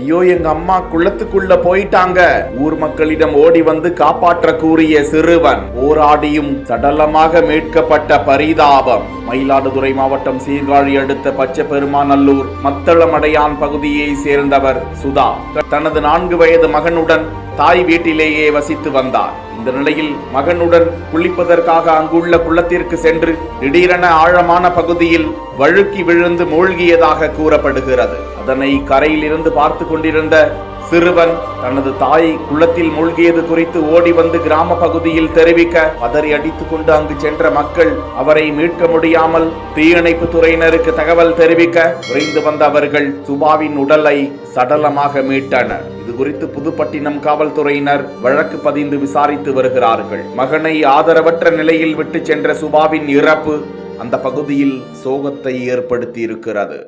ஐயோ எங்க அம்மா குளத்துக்குள்ள போயிட்டாங்க. ஊர் மக்களிடம் ஓடி வந்து காப்பாற்ற கூறிய சிறுவன் போராடியும் சடலமாக மீட்கப்பட்ட பரிதாபம். மயிலாடுதுறை மாவட்டம் சீர்காழி அடுத்த பச்சைபெருமாநல்லூர் மத்தளமடையான் பகுதியை சேர்ந்தவர் சுதா தனது 4 வயது மகனுடன் தாய் வீட்டிலேயே வசித்து வந்தார். இந்த நிலையில் மகனுடன் குளிப்பதற்காக அங்குள்ள குளத்திற்கு சென்று திடீரென ஆழமான பகுதியில் வழுக்கி விழுந்து மூழ்கியதாக கூறப்படுகிறது. அதனை கரையில் இருந்து பார்த்து கொண்டிருந்த சிறுவன் தனது தாய் குளத்தில் மூழ்கியது குறித்து ஓடி வந்து கிராம பகுதியில் தெரிவிக்க பதறி அடித்துக் கொண்டு அங்கு சென்ற மக்கள் அவரை மீட்க முடியாமல் தீயணைப்பு துறையினருக்கு தகவல் தெரிவிக்க விரைந்து வந்த அவர்கள் சுபாவின் உடலை சடலமாக மீட்டனர். இது குறித்து புதுப்பட்டினம் காவல்துறையினர் வழக்கு பதிந்து விசாரித்து வருகிறார்கள். மகனை ஆதரவற்ற நிலையில் விட்டு சென்ற சுபாவின் இறப்பு அந்த பகுதியில் சோகத்தை ஏற்படுத்தி இருக்கிறது.